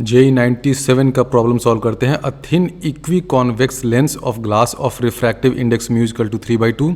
JEE 97 का problem solve करते हैं। A thin equiconvex lens of glass of refractive index mu equal to 3/2।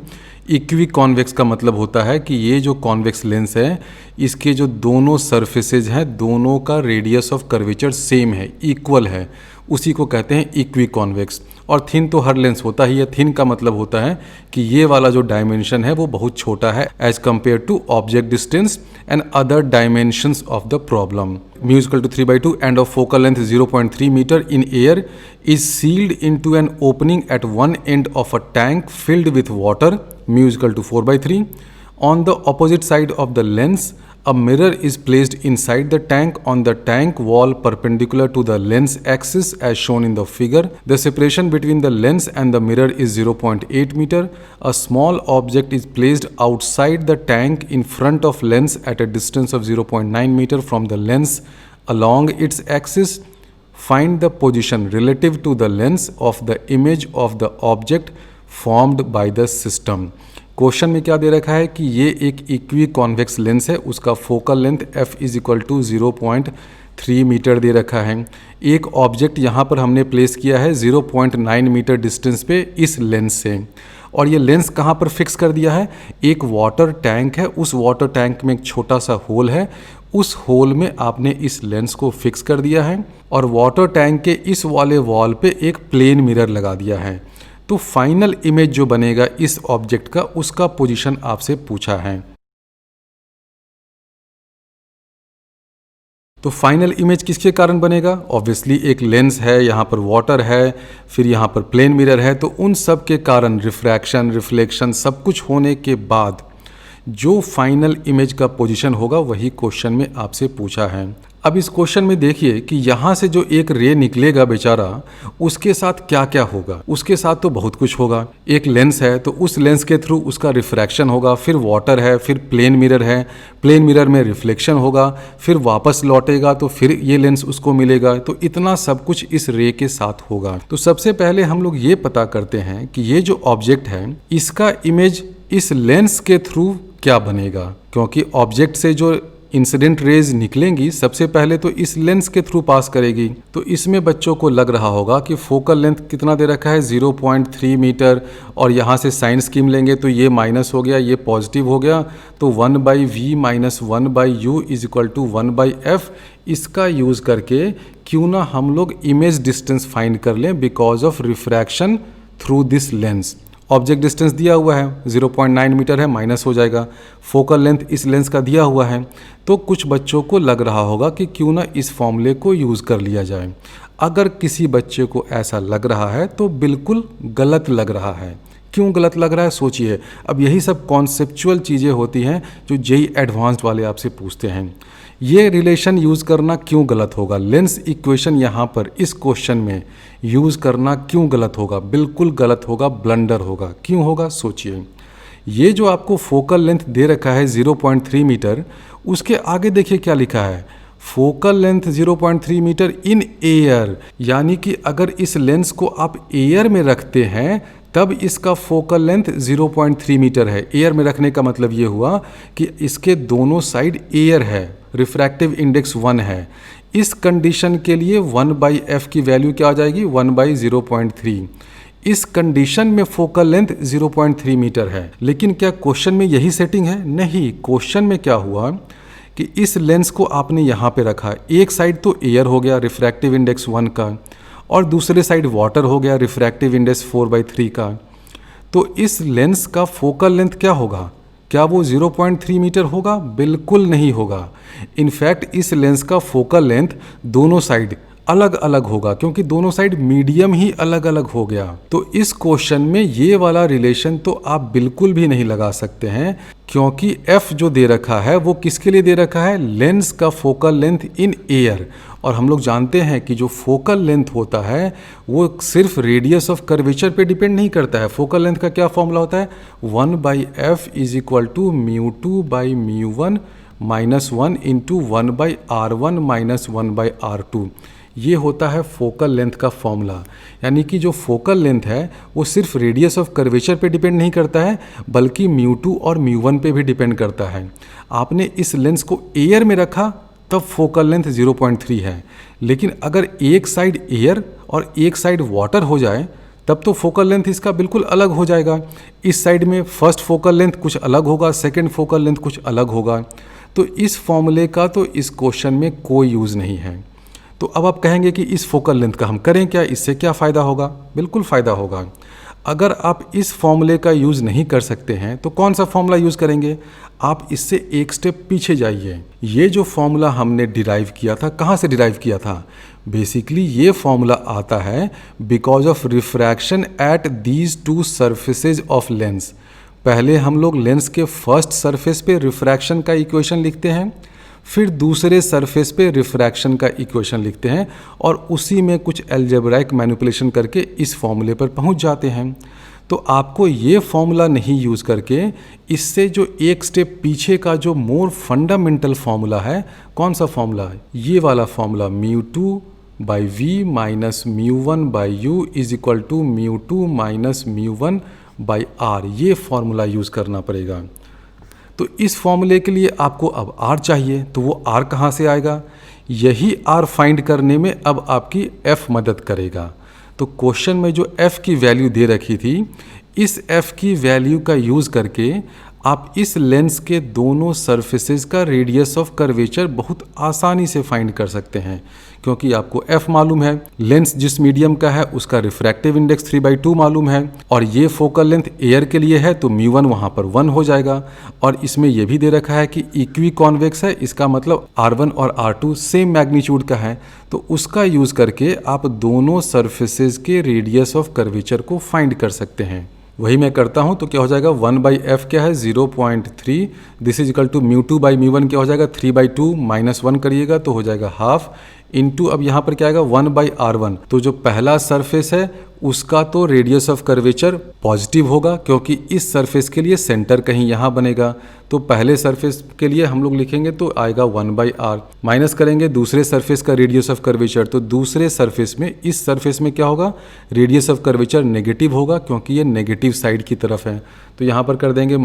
Equiconvex का मतलब होता है कि ये जो कॉन्वेक्स लेंस है इसके जो दोनों सरफेसेज हैं दोनों का रेडियस ऑफ कर्वेचर सेम है, इक्वल है, उसी को कहते हैं इक्वी कॉन्वेक्स। और थिन तो हर लेंस होता ही है। थिन का मतलब होता है कि ये वाला जो डायमेंशन है वो बहुत छोटा है as compare to object distance and other dimensions of the problem. Mu equal to 3/2 and of focal length 0.3 metre in air is sealed into an opening at one end of a tank filled with water, mu equal to 4/3। On the opposite side of the lens, a mirror is placed inside the tank on the tank wall perpendicular to the lens axis as shown in the figure. The separation between the lens and the mirror is 0.8 meter. A small object is placed outside the tank in front of lens at a distance of 0.9 meter from the lens along its axis. Find the position relative to the lens of the image of the object formed by the system. Question में क्या दे रखा है कि ये एक equi convex lens है, उसका focal length f is equal to 0.3 metre दे रखा है। एक ऑब्जेक्ट यहाँ पर हमने प्लेस किया है 0.9 मीटर डिस्टेंस पे इस लेंस से, और ये लेंस कहाँ पर फिक्स कर दिया है, एक वाटर टैंक है, उस वाटर टैंक में एक छोटा सा होल है, उस होल में आपने इस लेंस को फिक्स कर दिया है और वाटर टैंक के इस वाले वॉल पे एक प्लेन मिरर लगा दिया है। तो फाइनल इमेज जो बनेगा इस ऑब्जेक्ट का उसका पोजीशन आपसे पूछा है। तो फाइनल इमेज किसके कारण बनेगा? ऑब्वियसली एक लेंस है, यहाँ पर वाटर है, फिर यहाँ पर प्लेन मिरर है, तो उन सब के कारण रिफ्रैक्शन, रिफ्लेक्शन सब कुछ होने के बाद जो फाइनल इमेज का पोजीशन होगा वही क्वेश्चन में आपसे पूछा है। अब इस क्वेश्चन में देखिए कि यहाँ से जो एक रे निकलेगा बेचारा, उसके साथ क्या क्या होगा। उसके साथ तो बहुत कुछ होगा। एक लेंस है तो उस लेंस के थ्रू उसका रिफ्रैक्शन होगा, फिर वाटर है, फिर प्लेन मिरर है, प्लेन मिरर में रिफ्लेक्शन होगा, फिर वापस लौटेगा तो फिर ये लेंस उसको मिलेगा। तो इतना सब कुछ इस रे के साथ होगा। तो सबसे पहले हम लोग ये पता करते हैं कि ये जो ऑब्जेक्ट है इसका इमेज इस लेंस के थ्रू क्या बनेगा, क्योंकि ऑब्जेक्ट से जो इंसिडेंट रेज निकलेंगी सबसे पहले तो इस लेंस के थ्रू पास करेगी। तो इसमें बच्चों को लग रहा होगा कि फोकल लेंथ कितना दे रखा है 0.3 मीटर, और यहाँ से साइन स्कीम लेंगे तो ये माइनस हो गया, ये पॉजिटिव हो गया, तो 1/v minus 1/u is equal to 1/f। इसका यूज़ करके क्यों ना हम लोग इमेज डिस्टेंस फाइंड कर लें because of refraction through this lens. Object distance दिया हुआ है 0.9 मीटर है, माइनस हो जाएगा। फोकल लेंथ इस लेंस का दिया हुआ है, तो कुछ बच्चों को लग रहा होगा कि क्यों ना इस फॉर्मूले को यूज़ कर लिया जाए। अगर किसी बच्चे को ऐसा लग रहा है तो बिल्कुल गलत लग रहा है। क्यों गलत लग रहा है सोचिए। अब यही सब कॉन्सेप्चुअल चीज़ें होती हैं जो जेईई एडवांस्ड वाले आपसे पूछते हैं। ये रिलेशन यूज़ करना क्यों गलत होगा, लेंस इक्वेशन यहाँ पर इस क्वेश्चन में यूज़ करना क्यों गलत होगा? बिल्कुल गलत होगा, ब्लंडर होगा। क्यों होगा सोचिए। ये जो आपको फोकल लेंथ दे रखा है 0.3 मीटर, उसके आगे देखिए क्या लिखा है, focal length 0.3 metre in air, यानी कि अगर इस लेंस को आप एयर में रखते हैं तब इसका फोकल लेंथ 0.3 मीटर है। एयर में रखने का मतलब ये हुआ कि इसके दोनों साइड एयर है, रिफ्रैक्टिव इंडेक्स 1 है। इस कंडीशन के लिए 1/f की वैल्यू क्या आ जाएगी 1/0.3। इस कंडीशन में फोकल लेंथ 0.3 मीटर है। लेकिन क्या क्वेश्चन में यही सेटिंग है? नहीं। क्वेश्चन में क्या हुआ कि इस लेंस को आपने यहाँ पे रखा, एक साइड तो एयर हो गया रिफ्रैक्टिव इंडेक्स 1 का, और दूसरे साइड वाटर हो गया रिफ्रैक्टिव इंडेक्स 4/3 का। तो इस लेंस का फोकल लेंथ क्या होगा? क्या वो 0.3 मीटर होगा? बिल्कुल नहीं होगा। इनफैक्ट इस लेंस का फोकल लेंथ दोनों साइड अलग अलग होगा, क्योंकि दोनों साइड मीडियम ही अलग अलग हो गया। तो इस क्वेश्चन में ये वाला रिलेशन तो आप बिल्कुल भी नहीं लगा सकते हैं, क्योंकि f जो दे रखा है वो किसके लिए दे रखा है? लेंस का फोकल लेंथ इन एयर। और हम लोग जानते हैं कि जो फोकल लेंथ होता है वो सिर्फ रेडियस ऑफ कर्वेचर पे डिपेंड नहीं करता है। फोकल लेंथ का क्या फॉर्मूला होता है? 1/f is equal to μ2/μ1 minus 1 into 1/r1 minus 1/r2। ये होता है फोकल लेंथ का फॉर्मूला। यानी कि जो फोकल लेंथ है वो सिर्फ रेडियस ऑफ कर्वेचर पे डिपेंड नहीं करता है, बल्कि μ2 और μ1 पे भी डिपेंड करता है। आपने इस लेंस को एयर में रखा तब फोकल लेंथ 0.3 है। लेकिन अगर एक साइड एयर और एक साइड वाटर हो जाए तब तो फोकल लेंथ इसका बिल्कुल अलग हो जाएगा। इस साइड में फर्स्ट फोकल लेंथ कुछ अलग होगा, सेकंड फोकल लेंथ कुछ अलग होगा। तो इस फॉर्मूले का तो इस क्वेश्चन में कोई यूज़ नहीं है। तो अब आप कहेंगे कि इस फोकल लेंथ का हम करें क्या, इससे क्या फ़ायदा होगा? बिल्कुल फ़ायदा होगा। अगर आप इस फॉर्मूले का यूज़ नहीं कर सकते हैं तो कौन सा फॉर्मूला यूज़ करेंगे? आप इससे एक स्टेप पीछे जाइए। ये जो फॉर्मूला हमने डिराइव किया था, कहाँ से डिराइव किया था? बेसिकली ये फॉर्मूला आता है because of refraction at these two surfaces of lens. पहले हम लोग लेंस के फर्स्ट सरफेस पे रिफ्रैक्शन का इक्वेशन लिखते हैं, फिर दूसरे सरफेस पे रिफ्रैक्शन का इक्वेशन लिखते हैं और उसी में कुछ एल्जेब्राइक मैनिपुलेशन करके इस फॉर्मूले पर पहुंच जाते हैं। तो आपको ये फॉर्मूला नहीं यूज़ करके इससे जो एक स्टेप पीछे का जो मोर फंडामेंटल फॉर्मूला है, कौन सा फॉर्मूला है? ये वाला formula μ2 by v minus μ1 by u is equal to μ2 minus μ1 by r, ये फॉर्मूला यूज़ करना पड़ेगा। तो इस फॉर्मूले के लिए आपको अब R चाहिए, तो वो R कहाँ से आएगा? यही R फाइंड करने में अब आपकी F मदद करेगा। तो क्वेश्चन में जो F की वैल्यू दे रखी थी, इस F की वैल्यू का यूज़ करके आप इस लेंस के दोनों सरफेसेस का रेडियस ऑफ कर्वेचर बहुत आसानी से फाइंड कर सकते हैं, क्योंकि आपको F मालूम है, लेंस जिस मीडियम का है उसका रिफ्रैक्टिव इंडेक्स 3/2 मालूम है, और ये फोकल लेंथ एयर के लिए है तो μ1 वहाँ पर 1 हो जाएगा। और इसमें यह भी दे रखा है कि इक्वी कॉन्वेक्स है, इसका मतलब R1 और R2 सेम मैग्नीट्यूड का है। तो उसका यूज़ करके आप दोनों सरफेसेस के रेडियस ऑफ कर्वेचर को फाइंड कर सकते हैं। वही मैं करता हूँ, तो क्या हो जाएगा 1/f क्या है 0.3, this is equal to μ2 by μ1 क्या हो जाएगा 3/2 माइनस 1 करिएगा तो हो जाएगा हाफ इंटू, अब यहाँ पर क्या आएगा 1/r1। तो जो पहला सरफेस है उसका तो रेडियस ऑफ कर्वेचर पॉजिटिव होगा, क्योंकि इस सरफेस के लिए सेंटर कहीं यहाँ बनेगा। तो पहले सरफेस के लिए हम लोग लिखेंगे तो आएगा 1/r, माइनस करेंगे दूसरे सरफेस का रेडियस ऑफ कर्वेचर, तो दूसरे सरफेस में इस सरफेस में क्या होगा, रेडियस ऑफ कर्वेचर नेगेटिव होगा, क्योंकि ये नेगेटिव साइड की तरफ है। तो यहाँ पर कर देंगे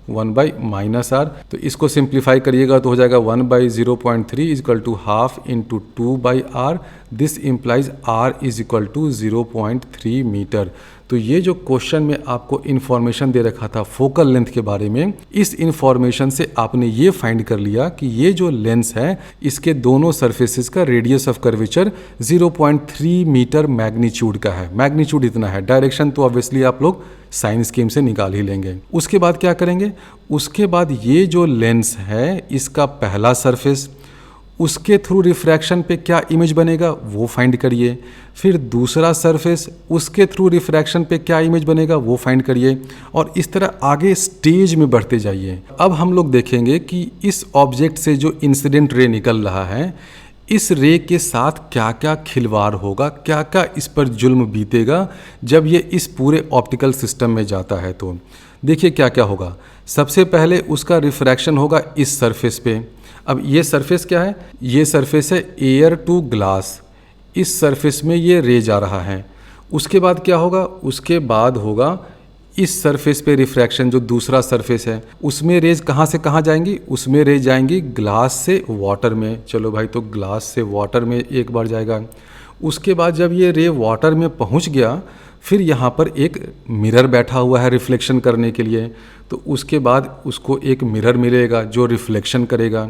-1/-r, तो इसको सिंप्लीफाई करिएगा तो हो जाएगा 1/0.3 is equal to half into 2/r, this implies r is equal to 0.3 metre. तो ये जो क्वेश्चन में आपको इन्फॉर्मेशन दे रखा था फोकल लेंथ के बारे में, इस इन्फॉर्मेशन से आपने ये फाइंड कर लिया कि ये जो लेंस है इसके दोनों सरफेसेस का radius of curvature 0.3 metre magnitude का है। मैग्नीट्यूड इतना है, डायरेक्शन तो ऑब्वियसली आप लोग साइन स्कीम से निकाल ही लेंगे। उसके बाद क्या करेंगे, उसके बाद ये जो लेंस है इसका पहला सरफेस, उसके थ्रू रिफ्रैक्शन पे क्या इमेज बनेगा वो फाइंड करिए। फिर दूसरा सरफेस, उसके थ्रू रिफ्रैक्शन पे क्या इमेज बनेगा वो फाइंड करिए, और इस तरह आगे स्टेज में बढ़ते जाइए। अब हम लोग देखेंगे कि इस ऑब्जेक्ट से जो इंसिडेंट रे निकल रहा है, इस रे के साथ क्या क्या खिलवाड़ होगा, क्या क्या इस पर जुल्म बीतेगा जब ये इस पूरे ऑप्टिकल सिस्टम में जाता है। तो देखिए क्या क्या होगा। सबसे पहले उसका रिफ्रैक्शन होगा इस सरफेस पे। अब ये सरफेस क्या है, ये सरफेस है एयर टू ग्लास, इस सरफेस में ये रे जा रहा है। उसके बाद क्या होगा, उसके बाद होगा इस सरफेस पे रिफ्रैक्शन, जो दूसरा सरफेस है उसमें रेज कहाँ से कहाँ जाएंगी, उसमें रेज जाएंगी ग्लास से वाटर में। चलो भाई, तो ग्लास से वाटर में एक बार जाएगा। उसके बाद जब ये रे वाटर में पहुँच गया, फिर यहाँ पर एक मिरर बैठा हुआ है रिफ्लेक्शन करने के लिए, तो उसके बाद उसको एक मिरर मिलेगा जो रिफ्लेक्शन करेगा।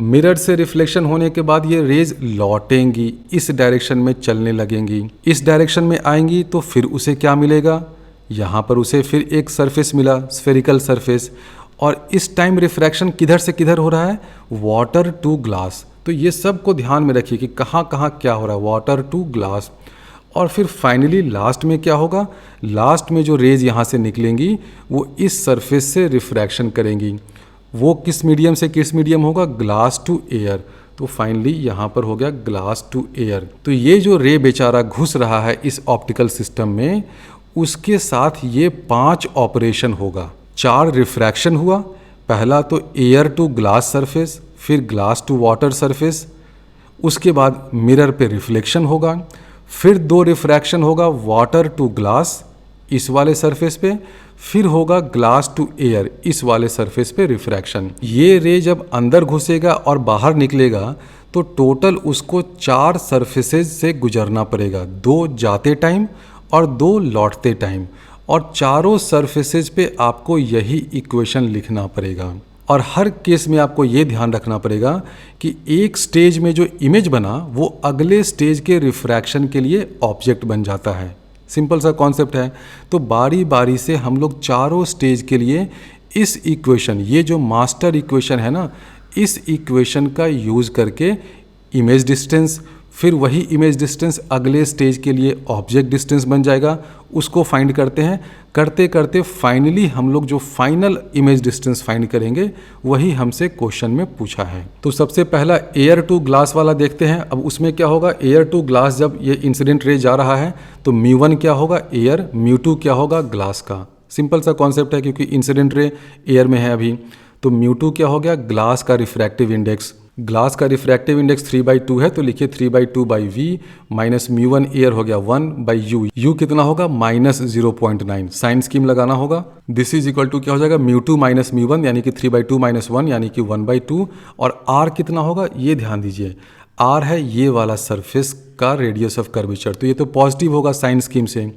मिरर से रिफ्लेक्शन होने के बाद ये रेज लौटेंगी, इस डायरेक्शन में चलने लगेंगी, इस डायरेक्शन में आएंगी तो फिर उसे क्या मिलेगा, यहाँ पर उसे फिर एक सरफेस मिला, स्फेरिकल सरफेस। और इस टाइम रिफ्रैक्शन किधर से किधर हो रहा है, वाटर टू ग्लास। तो ये सब को ध्यान में रखिए कि कहाँ कहाँ क्या हो रहा है, वाटर टू ग्लास। और फिर फाइनली लास्ट में क्या होगा, लास्ट में जो रेज यहाँ से निकलेंगी वो इस सरफेस से रिफ्रैक्शन करेंगी। वो किस मीडियम से किस मीडियम होगा, ग्लास टू एयर। तो फाइनली यहाँ पर हो गया ग्लास टू एयर। तो ये जो रे बेचारा घुस रहा है इस ऑप्टिकल सिस्टम में, उसके साथ ये 5 ऑपरेशन होगा। 4 रिफ्रैक्शन हुआ, पहला तो एयर टू ग्लास सरफेस, फिर ग्लास टू वाटर सरफेस, उसके बाद मिरर पे रिफ्लेक्शन होगा, फिर 2 रिफ्रैक्शन होगा वाटर टू ग्लास इस वाले सरफेस पे, फिर होगा ग्लास टू एयर, इस वाले सरफेस पे रिफ्रैक्शन। ये रे जब अंदर घुसेगा और बाहर निकलेगा तो टोटल उसको 4 सरफेसेज से गुजरना पड़ेगा, 2 जाते टाइम और 2 लौटते टाइम, और चारों सरफेसेज पे आपको यही इक्वेशन लिखना पड़ेगा। और हर केस में आपको ये ध्यान रखना पड़ेगा कि एक स्टेज में जो इमेज बना वो अगले स्टेज के रिफ्रैक्शन के लिए ऑब्जेक्ट बन जाता है। सिंपल सा कॉन्सेप्ट है। तो बारी बारी से हम लोग चारों स्टेज के लिए इस इक्वेशन, ये जो मास्टर इक्वेशन है ना, इस इक्वेशन का यूज़ करके इमेज डिस्टेंस, फिर वही इमेज डिस्टेंस अगले स्टेज के लिए ऑब्जेक्ट डिस्टेंस बन जाएगा, उसको फाइंड करते हैं। करते करते फाइनली हम लोग जो फाइनल इमेज डिस्टेंस फाइंड करेंगे वही हमसे क्वेश्चन में पूछा है। तो सबसे पहला एयर टू ग्लास वाला देखते हैं। अब उसमें क्या होगा, एयर टू ग्लास जब ये इंसिडेंट रे जा रहा है तो μ1 क्या होगा एयर, μ2 क्या होगा ग्लास का। सिंपल सा कॉन्सेप्ट है क्योंकि इंसिडेंट रे एयर में है अभी। तो μ2 क्या हो गया, ग्लास का रिफ्रैक्टिव इंडेक्स। ग्लास का रिफ्रैक्टिव इंडेक्स 3/2 है तो लिखिए 3/2/v माइनस μ1 एयर हो गया 1/u। u कितना होगा -0.9, साइन स्कीम लगाना होगा। दिस इज इक्वल टू क्या हो जाएगा μ2 माइनस μ1 यानी कि 3/2 माइनस 1 यानी कि 1/2। और r कितना होगा ये ध्यान दीजिए, r है ये वाला सरफेस का रेडियस ऑफ कर्वेचर। तो ये तो पॉजिटिव होगा साइन स्कीम से,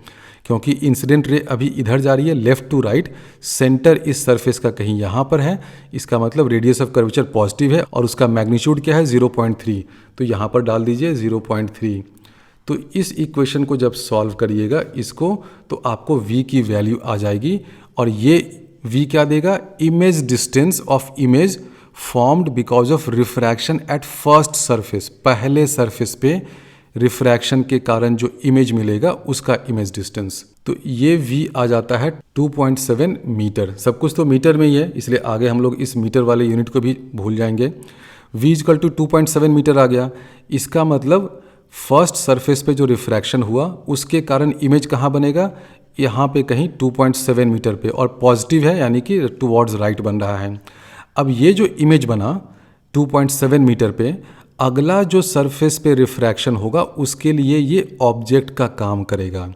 क्योंकि इंसिडेंट रे अभी इधर जा रही है लेफ्ट टू राइट, सेंटर इस सरफेस का कहीं यहाँ पर है, इसका मतलब रेडियस ऑफ कर्वेचर पॉजिटिव है और उसका मैग्नीट्यूड क्या है 0.3, तो यहाँ पर डाल दीजिए 0.3। तो इस इक्वेशन को जब सॉल्व करिएगा इसको, तो आपको v की वैल्यू आ जाएगी और ये v क्या देगा, image distance of image formed because of refraction at first surface, पहले सरफेस पे रिफ्रैक्शन के कारण जो इमेज मिलेगा उसका इमेज डिस्टेंस। तो ये v आ जाता है 2.7 मीटर। सब कुछ तो मीटर में ही है इसलिए आगे हम लोग इस मीटर वाले यूनिट को भी भूल जाएंगे। v इक्वल टू 2.7 मीटर आ गया। इसका मतलब फर्स्ट सरफेस पे जो रिफ्रैक्शन हुआ उसके कारण इमेज कहाँ बनेगा, यहाँ पे कहीं 2.7 मीटर पे, और पॉजिटिव है यानी कि टुवर्ड्स राइट बन रहा है। अब ये जो इमेज बना 2.7 मीटर पे, अगला जो सरफेस पे रिफ्रैक्शन होगा उसके लिए ये ऑब्जेक्ट का काम करेगा।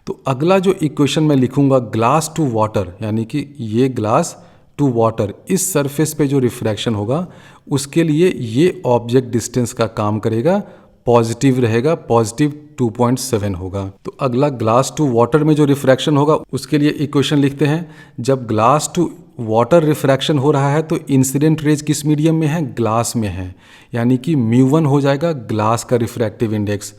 तो अगला जो इक्वेशन मैं लिखूंगा ग्लास टू वाटर, यानी कि ये ग्लास टू वाटर, इस सरफेस पे जो रिफ्रैक्शन होगा उसके लिए ये ऑब्जेक्ट डिस्टेंस का काम करेगा, पॉजिटिव रहेगा, पॉजिटिव 2.7 होगा। तो अगला ग्लास टू वाटर में जो रिफ्रैक्शन होगा उसके लिए इक्वेशन लिखते हैं। जब ग्लास टू वाटर रिफ्रैक्शन हो रहा है तो इंसिडेंट रेज किस मीडियम में है, ग्लास में है, यानी कि μ1 हो जाएगा ग्लास का रिफ्रैक्टिव इंडेक्स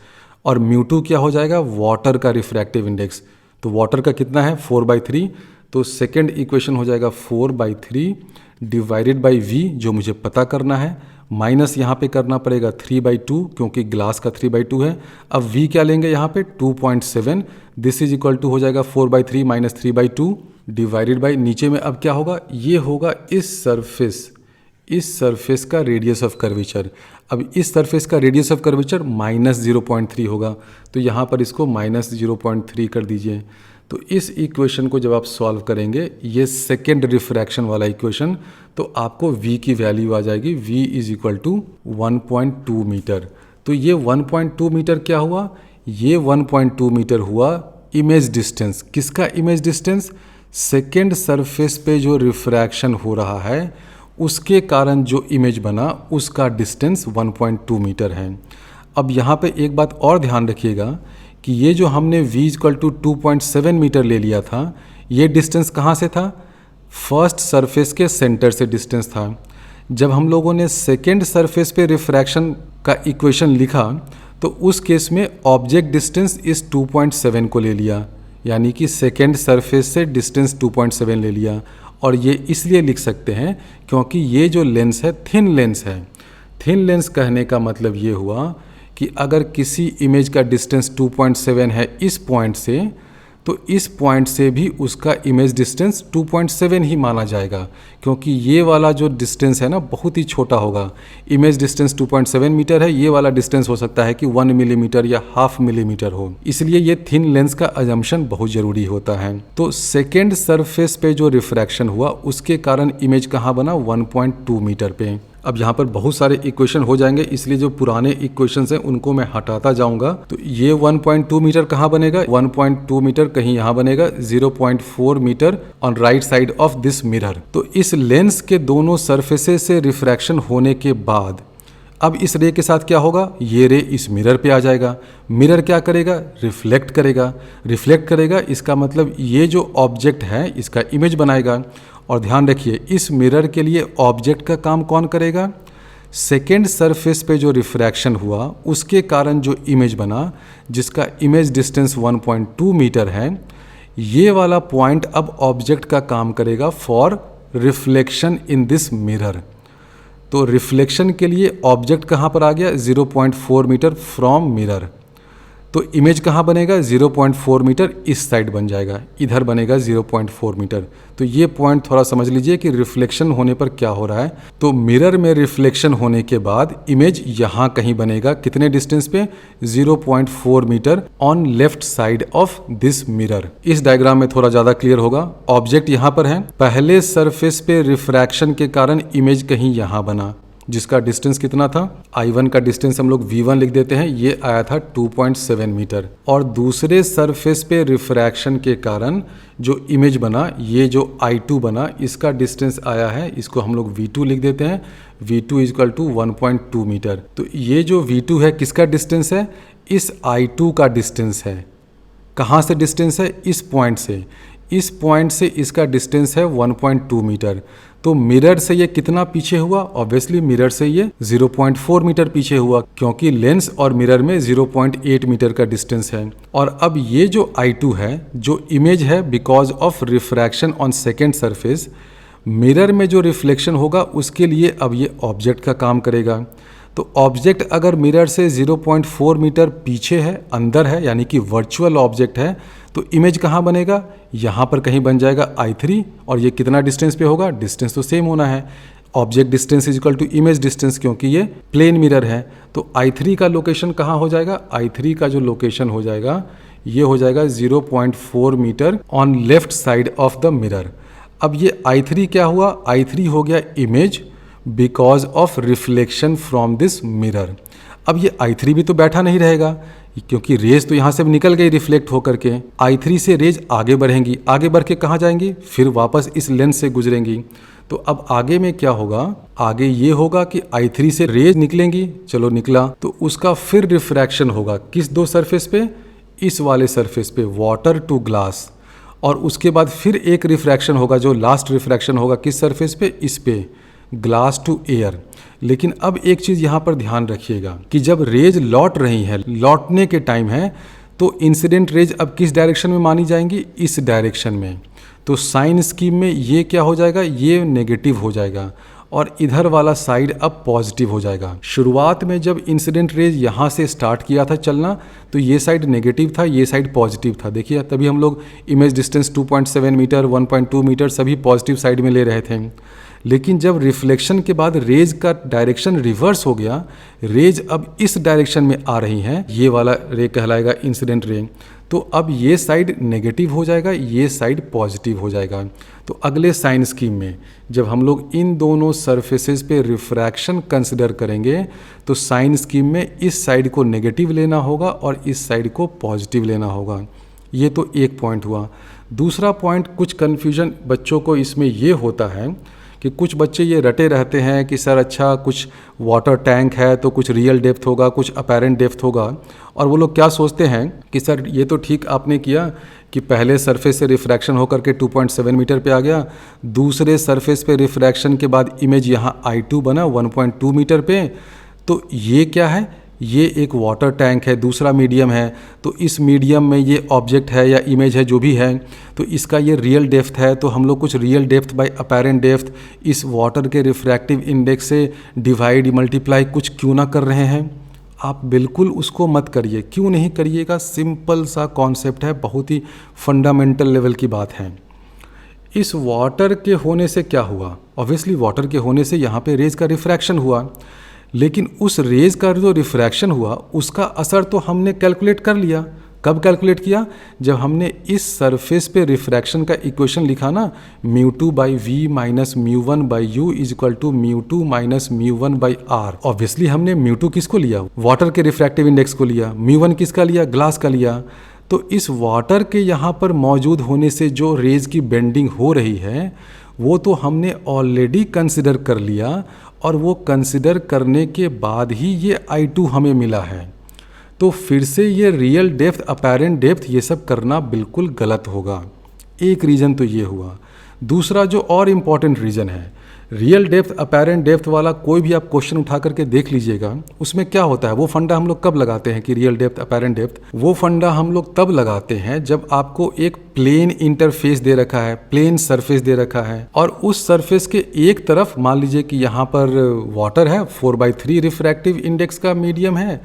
और μ2 क्या हो जाएगा, वाटर का रिफ्रैक्टिव इंडेक्स। तो वाटर का कितना है 4/3, तो सेकेंड इक्वेशन हो जाएगा 4/3 डिवाइडेड बाई v जो मुझे पता करना है, माइनस यहाँ पे करना पड़ेगा 3/2 क्योंकि ग्लास का 3/2 है। अब v क्या लेंगे यहाँ पे 2.7, दिस इज इक्वल टू हो जाएगा 4/3 माइनस 3/2 डिवाइडेड बाई, नीचे में अब क्या होगा, ये होगा इस सरफेस का रेडियस ऑफ कर्वेचर। अब इस सरफेस का रेडियस ऑफ कर्वेचर -0.3 होगा, तो यहाँ पर इसको -0.3 कर दीजिए। तो इस इक्वेशन को जब आप सॉल्व करेंगे, ये सेकेंड रिफ्रैक्शन वाला इक्वेशन, तो आपको v की वैल्यू आ जाएगी, v is equal to 1.2 metre. तो ये 1.2 मीटर क्या हुआ, ये 1.2 मीटर हुआ इमेज डिस्टेंस। किसका इमेज डिस्टेंस, सेकेंड सरफेस पे जो रिफ्रैक्शन हो रहा है उसके कारण जो इमेज बना उसका डिस्टेंस 1.2 मीटर है। अब यहाँ पे एक बात और ध्यान रखिएगा कि ये जो हमने v इक्वल टू 2.7 मीटर ले लिया था, ये डिस्टेंस कहाँ से था, फर्स्ट सरफेस के सेंटर से डिस्टेंस था। जब हम लोगों ने सेकेंड सरफेस पे रिफ्रैक्शन का इक्वेशन लिखा तो उस केस में ऑब्जेक्ट डिस्टेंस इस 2.7 को ले लिया, यानी कि सेकेंड सरफेस से डिस्टेंस 2.7 ले लिया। और ये इसलिए लिख सकते हैं क्योंकि ये जो लेंस है थिन लेंस है। थिन लेंस कहने का मतलब ये हुआ कि अगर किसी इमेज का डिस्टेंस 2.7 है इस पॉइंट से, तो इस पॉइंट से भी उसका इमेज डिस्टेंस 2.7 ही माना जाएगा, क्योंकि ये वाला जो डिस्टेंस है ना बहुत ही छोटा होगा। इमेज डिस्टेंस 2.7 मीटर है, ये वाला डिस्टेंस हो सकता है कि 1 मिलीमीटर या 0.5 मिलीमीटर हो, इसलिए ये थिन लेंस का अजम्पशन बहुत ज़रूरी होता है। तो सेकेंड सरफेस पे जो रिफ्रैक्शन हुआ उसके कारण इमेज कहाँ बना, 1.2 मीटर पे। अब यहाँ पर बहुत सारे इक्वेशन हो जाएंगे, इसलिए जो पुराने इक्वेशंस हैं उनको मैं हटाता जाऊंगा। तो ये 1.2 मीटर कहाँ बनेगा, 1.2 मीटर कहीं यहाँ बनेगा, 0.4 metre on right side of this mirror. तो इस लेंस के दोनों सरफेसेस से रिफ्रैक्शन होने के बाद अब इस रे के साथ क्या होगा, ये रे इस मिरर पे आ जाएगा। मिरर क्या करेगा, रिफ्लेक्ट करेगा। रिफ्लेक्ट करेगा इसका मतलब ये जो ऑब्जेक्ट है इसका इमेज बनाएगा। और ध्यान रखिए इस मिरर के लिए ऑब्जेक्ट का काम कौन करेगा, सेकेंड सरफेस पे जो रिफ्रैक्शन हुआ उसके कारण जो इमेज बना, जिसका इमेज डिस्टेंस 1.2 मीटर है, ये वाला पॉइंट अब ऑब्जेक्ट का काम करेगा for reflection in this mirror. तो रिफ्लेक्शन के लिए ऑब्जेक्ट कहाँ पर आ गया, 0.4 मीटर फ्रॉम मिरर। तो इमेज कहाँ बनेगा, 0.4 मीटर इस साइड बन जाएगा, इधर बनेगा 0.4 मीटर। तो ये पॉइंट थोड़ा समझ लीजिए कि रिफ्लेक्शन होने पर क्या हो रहा है। तो मिरर में रिफ्लेक्शन होने के बाद इमेज यहाँ कहीं बनेगा, कितने डिस्टेंस पे, 0.4 metre on left side of this mirror. इस डायग्राम में थोड़ा ज़्यादा क्लियर होगा। ऑब्जेक्ट यहाँ पर है, पहले सरफेस पे रिफ्रैक्शन के कारण इमेज कहीं यहाँ बना, जिसका डिस्टेंस कितना था, I1 का डिस्टेंस हम लोग V1 लिख देते हैं, ये आया था 2.7 मीटर। और दूसरे सरफेस पे रिफ्रैक्शन के कारण जो इमेज बना, ये जो I2 बना, इसका डिस्टेंस आया है, इसको हम लोग V2 लिख देते हैं, V2 इक्वल टू 1.2 मीटर। तो ये जो V2 है किसका डिस्टेंस है, इस I2 का डिस्टेंस है। कहाँ से डिस्टेंस है, इस पॉइंट से। इस पॉइंट से इसका डिस्टेंस है 1.2 मीटर। तो मिरर से ये कितना पीछे हुआ, ऑब्वियसली मिरर से ये 0.4 मीटर पीछे हुआ, क्योंकि लेंस और मिरर में 0.8 मीटर का डिस्टेंस है। और अब ये जो I2 है, जो इमेज है because of refraction on second surface, mirror में जो रिफ्लेक्शन होगा उसके लिए अब ये ऑब्जेक्ट का काम करेगा। तो ऑब्जेक्ट अगर मिरर से 0.4 मीटर पीछे है, अंदर है, यानी कि वर्चुअल ऑब्जेक्ट है, तो इमेज कहाँ बनेगा, यहाँ पर कहीं बन जाएगा I3। और ये कितना डिस्टेंस पे होगा, डिस्टेंस तो सेम होना है, object distance is equal to image distance, क्योंकि ये प्लेन मिरर है। तो I3 का लोकेशन कहाँ हो जाएगा, I3 का जो लोकेशन हो जाएगा ये हो जाएगा 0.4 metre on left side of the mirror. अब ये I3 क्या हुआ, I3 हो गया image because of reflection from this mirror. अब ये I3 भी तो बैठा नहीं रहेगा, क्योंकि रेज तो यहाँ से निकल गई रिफ्लेक्ट होकर के। I3 से रेज आगे बढ़ेंगी, आगे बढ़ के कहाँ जाएंगी, फिर वापस इस लेंस से गुजरेंगी। तो अब आगे में क्या होगा, आगे ये होगा कि I3 से रेज निकलेंगी, चलो निकला, तो उसका फिर रिफ्रैक्शन होगा किस दो सरफेस पे, इस वाले सरफेस पे, वाटर टू ग्लास। और उसके बाद फिर एक रिफ्रैक्शन होगा, जो लास्ट रिफ्रैक्शन होगा किस सरफेस पे, इस पे, ग्लास टू एयर। लेकिन अब एक चीज़ यहाँ पर ध्यान रखिएगा कि जब रेज लौट रही है, लौटने के टाइम है, तो इंसिडेंट रेज अब किस डायरेक्शन में मानी जाएंगी, इस डायरेक्शन में। तो साइन स्कीम में ये क्या हो जाएगा, ये नेगेटिव हो जाएगा और इधर वाला साइड अब पॉजिटिव हो जाएगा। शुरुआत में जब इंसिडेंट रेज यहाँ से स्टार्ट किया था चलना, तो ये साइड नेगेटिव था, ये साइड पॉजिटिव था। देखिए तभी हम लोग इमेज डिस्टेंस 2.7 मीटर, 1.2 मीटर सभी पॉजिटिव साइड में ले रहे थे। लेकिन जब रिफ्लेक्शन के बाद रेज का डायरेक्शन रिवर्स हो गया, रेज अब इस डायरेक्शन में आ रही हैं, ये वाला रे कहलाएगा इंसिडेंट रे। तो अब ये साइड नेगेटिव हो जाएगा, ये साइड पॉजिटिव हो जाएगा। तो अगले साइन स्कीम में जब हम लोग इन दोनों सरफेसेस पे रिफ्रैक्शन कंसिडर करेंगे, तो साइन स्कीम में इस साइड को नेगेटिव लेना होगा और इस साइड को पॉजिटिव लेना होगा। ये तो एक पॉइंट हुआ। दूसरा पॉइंट, कुछ कन्फ्यूजन बच्चों को इसमें ये होता है कि कुछ बच्चे ये रटे रहते हैं कि सर अच्छा कुछ वाटर टैंक है तो कुछ रियल डेप्थ होगा, कुछ अपेरेंट डेप्थ होगा। और वो लोग क्या सोचते हैं कि सर ये तो ठीक आपने किया कि पहले सरफेस से रिफ्रैक्शन होकर के 2.7 मीटर पे आ गया, दूसरे सरफेस पे रिफ्रैक्शन के बाद इमेज यहाँ I2 बना 1.2 मीटर पे। तो ये क्या है, ये एक वाटर टैंक है, दूसरा मीडियम है, तो इस मीडियम में ये ऑब्जेक्ट है या इमेज है जो भी है, तो इसका ये रियल डेप्थ है। तो हम लोग कुछ real depth by apparent depth इस वाटर के रिफ्रैक्टिव इंडेक्स से डिवाइड मल्टीप्लाई कुछ क्यों ना कर रहे हैं। आप बिल्कुल उसको मत करिए, क्यों नहीं करिएगा, सिंपल सा कॉन्सेप्ट है, बहुत ही फंडामेंटल लेवल की बात है। इस वाटर के होने से क्या हुआ, ऑब्वियसली वाटर के होने से यहाँ पे रेज का रिफ्रैक्शन हुआ, लेकिन उस रेज का जो रिफ्रैक्शन हुआ उसका असर तो हमने कैलकुलेट कर लिया। कब कैलकुलेट किया? जब हमने इस सरफेस पे रिफ्रैक्शन का इक्वेशन लिखा ना, μ2 by v minus μ1 by u is equal to μ2 minus μ1 by r. Obviously हमने μ2 किसको लिया? वाटर के रिफ्रैक्टिव इंडेक्स को लिया। μ1 किसका लिया? ग्लास का लिया। तो इस वाटर के यहाँ पर मौजूद होने से जो रेज की बेंडिंग हो रही है वो तो हमने ऑलरेडी कंसिडर कर लिया, और वो कंसिडर करने के बाद ही ये I2 हमें मिला है। तो फिर से ये रियल डेप्थ, अपैरेंट डेप्थ, ये सब करना बिल्कुल गलत होगा। एक रीज़न तो ये हुआ। दूसरा जो और इम्पॉर्टेंट रीज़न है, रियल डेप्थ, अपैरेंट डेप्थ वाला कोई भी आप क्वेश्चन उठा करके देख लीजिएगा, उसमें क्या होता है, वो फंडा हम लोग कब लगाते हैं कि रियल डेप्थ, अपैरेंट डेप्थ? वो फंडा हम लोग तब लगाते हैं जब आपको एक प्लेन इंटरफेस दे रखा है, प्लेन सरफेस दे रखा है, और उस सरफेस के एक तरफ मान लीजिए कि यहाँ पर वाटर है, 4/3 रिफ्रैक्टिव इंडेक्स का मीडियम है,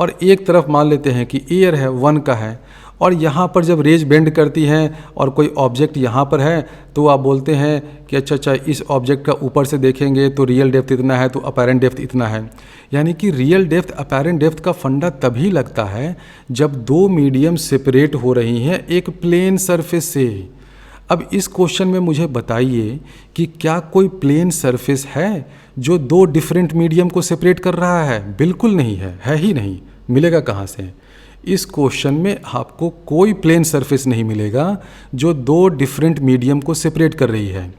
और एक तरफ मान लेते हैं कि एयर है, 1 का है, और यहाँ पर जब रेज बेंड करती हैं और कोई ऑब्जेक्ट यहाँ पर है तो आप बोलते हैं कि अच्छा इस ऑब्जेक्ट का ऊपर से देखेंगे तो रियल डेप्थ इतना है, तो अपैरेंट डेप्थ इतना है। यानी कि रियल डेप्थ, अपैरेंट डेप्थ का फंडा तभी लगता है जब दो मीडियम सेपरेट हो रही हैं एक प्लेन सरफेस से। अब इस क्वेश्चन में मुझे बताइए कि क्या कोई प्लेन सरफेस है जो दो डिफरेंट मीडियम को सेपरेट कर रहा है? बिल्कुल नहीं है ही नहीं। मिलेगा कहाँ से? इस क्वेश्चन में आपको कोई प्लेन सरफेस नहीं मिलेगा जो दो डिफरेंट मीडियम को सेपरेट कर रही है।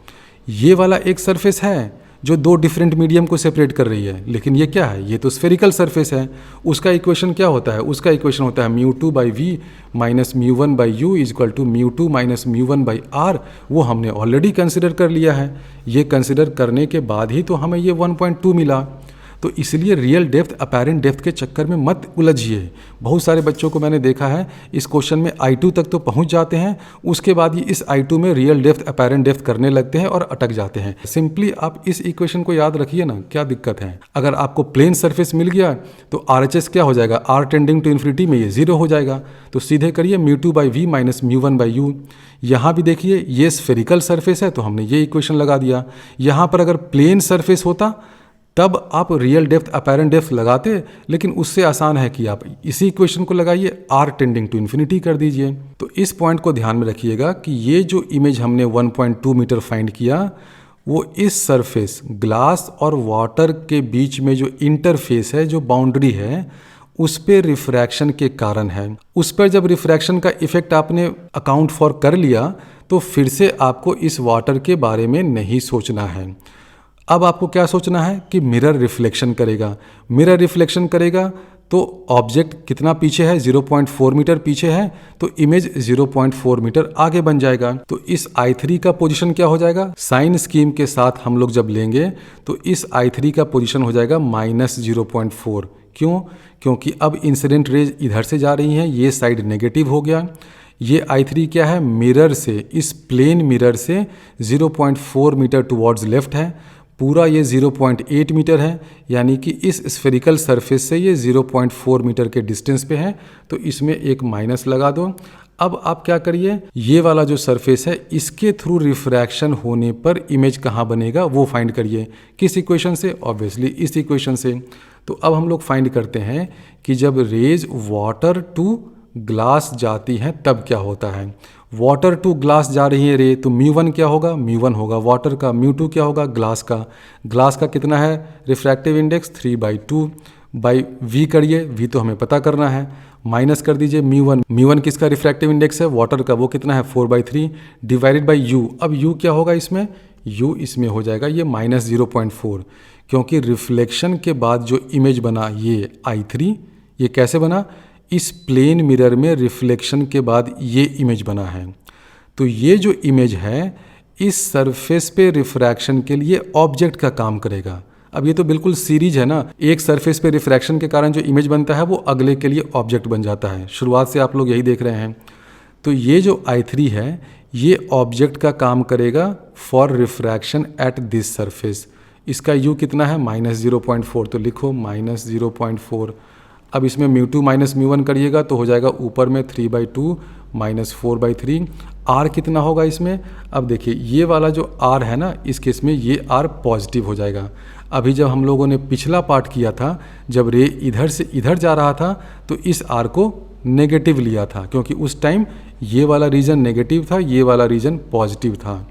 ये वाला एक सरफेस है जो दो डिफरेंट मीडियम को सेपरेट कर रही है, लेकिन ये क्या है? ये तो स्फेरिकल सरफेस है। उसका इक्वेशन क्या होता है? उसका इक्वेशन होता है μ2 by v minus μ1 by u is equal to μ2 minus μ1 by r. वो हमने ऑलरेडी कंसिडर कर लिया है। ये कंसिडर करने के बाद ही तो हमें ये 1.2 मिला। तो इसलिए रियल डेप्थ, अपैरेंट डेप्थ के चक्कर में मत उलझिए। बहुत सारे बच्चों को मैंने देखा है इस क्वेश्चन में I2 तक तो पहुंच जाते हैं, उसके बाद ही इस I2 में रियल डेप्थ, अपैरेंट डेप्थ करने लगते हैं और अटक जाते हैं। सिंपली आप इस इक्वेशन को याद रखिए ना, क्या दिक्कत है? अगर आपको प्लेन सरफेस मिल गया तो RHS क्या हो जाएगा? R टेंडिंग टू इन्फिनिटी में ये 0 हो जाएगा। तो सीधे करिए μ2 by v minus μ1 by u. यहाँ भी देखिए ये स्फेरिकल सरफेस है तो हमने ये इक्वेशन लगा दिया। यहाँ पर अगर प्लेन सरफेस होता तब आप रियल डेप्थ, अपैरेंट डेप्थ लगाते, लेकिन उससे आसान है कि आप इसी इक्वेशन को लगाइए, R टेंडिंग टू इन्फिनिटी कर दीजिए। तो इस पॉइंट को ध्यान में रखिएगा कि ये जो इमेज हमने 1.2 मीटर फाइंड किया वो इस सरफेस, ग्लास और वाटर के बीच में जो इंटरफेस है, जो बाउंड्री है, उस पे रिफ्रैक्शन के कारण है। उस पर जब रिफ्रैक्शन का इफेक्ट आपने अकाउंट फॉर कर लिया तो फिर से आपको इस वाटर के बारे में नहीं सोचना है। अब आपको क्या सोचना है कि मिरर रिफ्लेक्शन करेगा। मिरर रिफ्लेक्शन करेगा तो ऑब्जेक्ट कितना पीछे है? 0.4 मीटर पीछे है, तो इमेज 0.4 मीटर आगे बन जाएगा। तो इस I3 का पोजीशन क्या हो जाएगा? साइन स्कीम के साथ हम लोग जब लेंगे तो इस I3 का पोजीशन हो जाएगा -0.4। क्यों? क्योंकि अब इंसिडेंट रेज इधर से जा रही हैं, ये साइड नेगेटिव हो गया। ये I3 क्या है? मिरर से, इस प्लेन मिरर से 0.4 मीटर टुवर्ड्स लेफ्ट है। पूरा ये 0.8 मीटर है, यानी कि इस स्फेरिकल सरफेस से ये 0.4 मीटर के डिस्टेंस पे है, तो इसमें एक माइनस लगा दो। अब आप क्या करिए, ये वाला जो सरफेस है इसके थ्रू रिफ्रैक्शन होने पर इमेज कहाँ बनेगा वो फाइंड करिए। किस इक्वेशन से? ऑब्वियसली इस इक्वेशन से। तो अब हम लोग फाइंड करते हैं कि जब रेज वाटर टू ग्लास जाती हैं तब क्या होता है। वाटर टू ग्लास जा रही है रे, तो μ1 क्या होगा? μ1 होगा वाटर का। μ2 क्या होगा? ग्लास का। ग्लास का कितना है रिफ्रैक्टिव इंडेक्स? 3/2 बाई वी करिए, वी तो हमें पता करना है, माइनस कर दीजिए μ1। μ1 किसका रिफ्रैक्टिव इंडेक्स है? वाटर का। वो कितना है? 4/3 डिवाइडेड बाई यू। अब यू क्या होगा इसमें? यू इसमें हो जाएगा ये -0.4, क्योंकि रिफ्लेक्शन के बाद जो इमेज बना ये I3, ये कैसे बना? इस प्लेन मिरर में रिफ्लेक्शन के बाद ये इमेज बना है। तो ये जो इमेज है इस सरफेस पे रिफ्रैक्शन के लिए ऑब्जेक्ट का काम करेगा। अब ये तो बिल्कुल सीरीज है ना, एक सरफेस पे रिफ्रैक्शन के कारण जो इमेज बनता है वो अगले के लिए ऑब्जेक्ट बन जाता है। शुरुआत से आप लोग यही देख रहे हैं। तो ये जो I3 है ये ऑब्जेक्ट का काम करेगा for refraction at this surface. इसका U कितना है? -0.4, तो लिखो -0.4। अब इसमें μ2 माइनस μ1 करिएगा तो हो जाएगा ऊपर में 3/2 माइनस 4/3। R कितना होगा इसमें? अब देखिए ये वाला जो R है ना, इस केस में ये R पॉजिटिव हो जाएगा। अभी जब हम लोगों ने पिछला पार्ट किया था, जब रे इधर से इधर जा रहा था तो इस R को नेगेटिव लिया था, क्योंकि उस टाइम ये वाला रीजन नेगेटिव था, ये वाला रीजन पॉजिटिव था।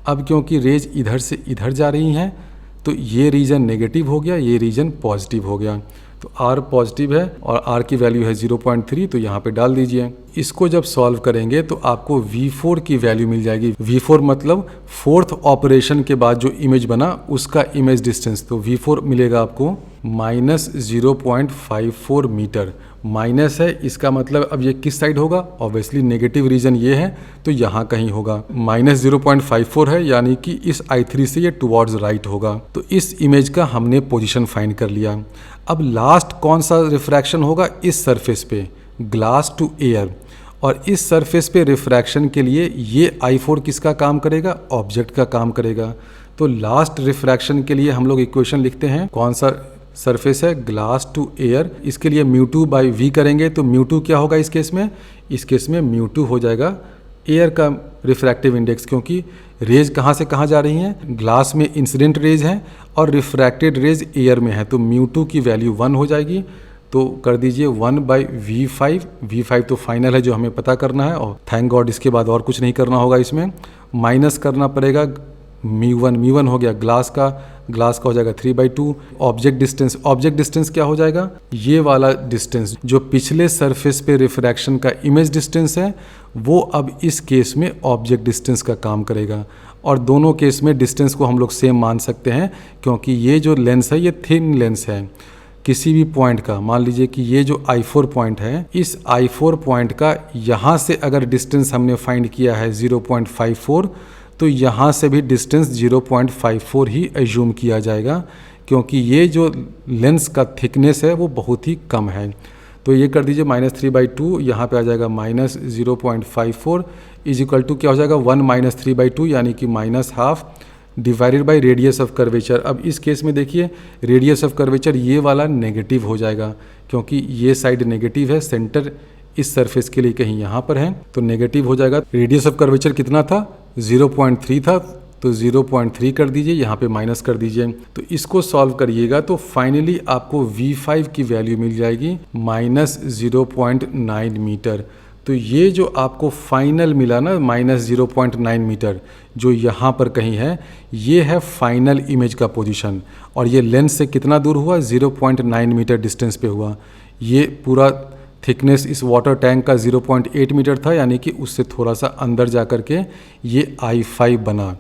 अब क्योंकि रेज इधर से इधर जा रही हैं तो ये रीजन नेगेटिव हो गया, ये रीजन पॉजिटिव हो गया। तो R पॉजिटिव है और R की वैल्यू है 0.3, तो यहाँ पे डाल दीजिए। इसको जब सॉल्व करेंगे तो आपको V4 की वैल्यू मिल जाएगी। V4 मतलब फोर्थ ऑपरेशन के बाद जो इमेज बना उसका इमेज डिस्टेंस। तो V4 मिलेगा आपको -0.54 मीटर। माइनस है, इसका मतलब अब ये किस साइड होगा? ऑब्वियसली नेगेटिव रीजन ये है तो यहाँ कहीं होगा। -0.54 है, यानी कि इस I3 से ये टुवर्ड्स राइट होगा। तो इस इमेज का हमने पोजीशन फाइंड कर लिया। अब लास्ट कौन सा रिफ्रैक्शन होगा? इस सरफेस पे, ग्लास टू एयर। और इस सरफेस पे रिफ्रैक्शन के लिए ये I4 किसका काम करेगा? ऑब्जेक्ट का काम करेगा। तो लास्ट रिफ्रैक्शन के लिए हम लोग इक्वेशन लिखते हैं। कौन सा सरफेस है? Glass to air. इसके लिए μ2/v करेंगे तो μ2 क्या होगा इस केस में? इस केस में μ2 हो जाएगा एयर का रिफ्रैक्टिव इंडेक्स, क्योंकि रेज कहाँ से कहाँ जा रही हैं? ग्लास में इंसिडेंट रेज हैं और रिफ्रैक्टेड रेज एयर में है, तो μ2 की वैल्यू 1 हो जाएगी। तो कर दीजिए 1/v5। v5 तो फाइनल है जो हमें पता करना है, और थैंक गॉड इसके बाद और कुछ नहीं करना होगा। इसमें माइनस करना पड़ेगा μ1 हो गया ग्लास का हो जाएगा 3/2। ऑब्जेक्ट डिस्टेंस क्या हो जाएगा? ये वाला डिस्टेंस जो पिछले सरफेस पे रिफ्रैक्शन का इमेज डिस्टेंस है वो अब इस केस में ऑब्जेक्ट डिस्टेंस का काम करेगा। और दोनों केस में डिस्टेंस को हम लोग सेम मान सकते हैं, क्योंकि ये जो लेंस है ये थिन लेंस है। किसी भी पॉइंट का, मान लीजिए कि ये जो I4 पॉइंट है, इस I4 पॉइंट का यहाँ से अगर डिस्टेंस हमने फाइंड किया है 0.54, तो यहाँ से भी डिस्टेंस 0.54 ही एज्यूम किया जाएगा, क्योंकि ये जो लेंस का थिकनेस है वो बहुत ही कम है। तो ये कर दीजिए -3/2, यहाँ पे आ जाएगा -0.54 इज इक्वल टू क्या हो जाएगा? 1 - 3/2, यानी कि -½ divided by radius of curvature. अब इस केस में देखिए रेडियस ऑफ कर्वेचर ये वाला नेगेटिव हो जाएगा, क्योंकि ये साइड नेगेटिव है, सेंटर इस सरफेस के लिए कहीं यहाँ पर है तो नेगेटिव हो जाएगा। रेडियस ऑफ कर्वेचर कितना था? 0.3 था, तो 0.3 कर दीजिए, यहाँ पे माइनस कर दीजिए। तो इसको सॉल्व करिएगा तो फाइनली आपको V5 की वैल्यू मिल जाएगी -0.9 मीटर। तो ये जो आपको फाइनल मिला ना -0.9 मीटर, जो यहाँ पर कहीं है, ये है फाइनल इमेज का पोजीशन। और ये लेंस से कितना दूर हुआ? 0.9 मीटर डिस्टेंस पे हुआ। ये पूरा थिकनेस इस वाटर टैंक का 0.8 मीटर था, यानी कि उससे थोड़ा सा अंदर जा कर के ये I5 बना।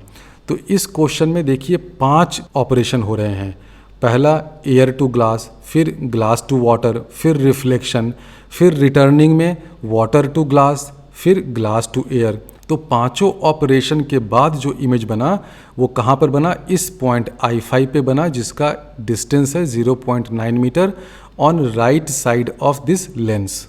तो इस क्वेश्चन में देखिए 5 ऑपरेशन हो रहे हैं। पहला एयर टू ग्लास, फिर ग्लास टू वाटर, फिर रिफ्लेक्शन, फिर रिटर्निंग में वाटर टू ग्लास, फिर ग्लास टू एयर। तो पांचों ऑपरेशन के बाद जो इमेज बना वो कहाँ पर बना? इस पॉइंट I5 पे बना, जिसका डिस्टेंस है 0.9 metre on right side of this lens.